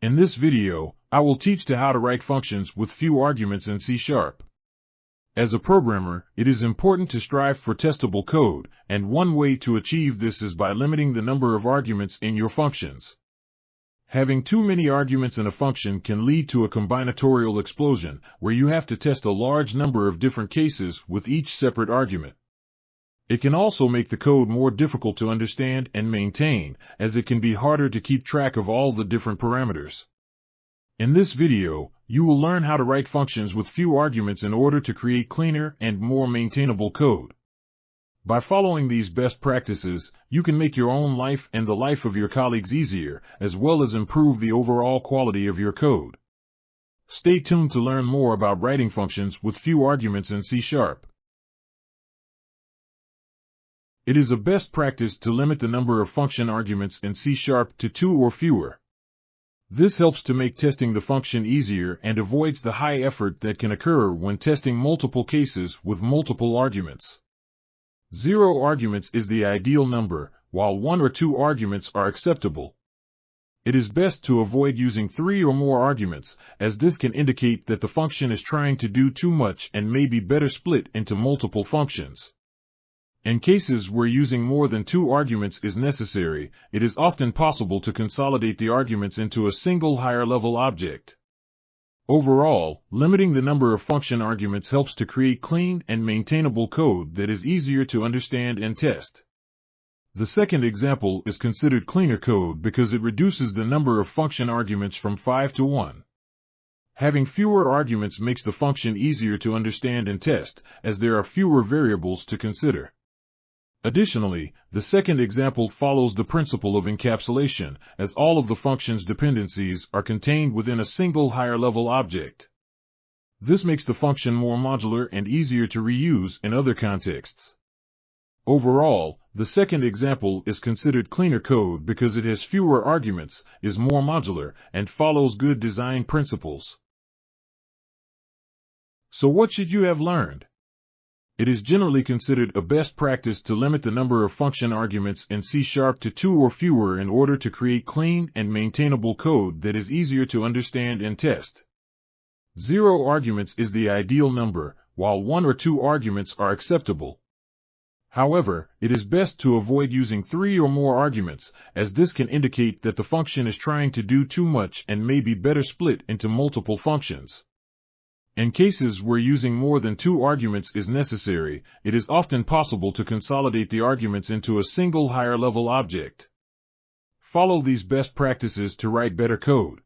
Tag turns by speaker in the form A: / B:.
A: In this video, I will teach you how to write functions with few arguments in C#. As a programmer, it is important to strive for testable code, and one way to achieve this is by limiting the number of arguments in your functions. Having too many arguments in a function can lead to a combinatorial explosion, where you have to test a large number of different cases with each separate argument. It can also make the code more difficult to understand and maintain, as it can be harder to keep track of all the different parameters. In this video, you will learn how to write functions with few arguments in order to create cleaner and more maintainable code. By following these best practices, you can make your own life and the life of your colleagues easier, as well as improve the overall quality of your code. Stay tuned to learn more about writing functions with few arguments in C#. It is a best practice to limit the number of function arguments in C# to 2 or fewer. This helps to make testing the function easier and avoids the high effort that can occur when testing multiple cases with multiple arguments. 0 arguments is the ideal number, while 1 or 2 arguments are acceptable. It is best to avoid using 3 or more arguments, as this can indicate that the function is trying to do too much and may be better split into multiple functions. In cases where using more than 2 arguments is necessary, it is often possible to consolidate the arguments into a single higher-level object. Overall, limiting the number of function arguments helps to create clean and maintainable code that is easier to understand and test. The second example is considered cleaner code because it reduces the number of function arguments from 5 to 1. Having fewer arguments makes the function easier to understand and test, as there are fewer variables to consider. Additionally, the second example follows the principle of encapsulation, as all of the function's dependencies are contained within a single higher-level object. This makes the function more modular and easier to reuse in other contexts. Overall, the second example is considered cleaner code because it has fewer arguments, is more modular, and follows good design principles. So what should you have learned? It is generally considered a best practice to limit the number of function arguments in C# to 2 or fewer in order to create clean and maintainable code that is easier to understand and test. 0 arguments is the ideal number, while 1 or 2 arguments are acceptable. However, it is best to avoid using 3 or more arguments, as this can indicate that the function is trying to do too much and may be better split into multiple functions. In cases where using more than 2 arguments is necessary, it is often possible to consolidate the arguments into a single higher-level object. Follow these best practices to write better code.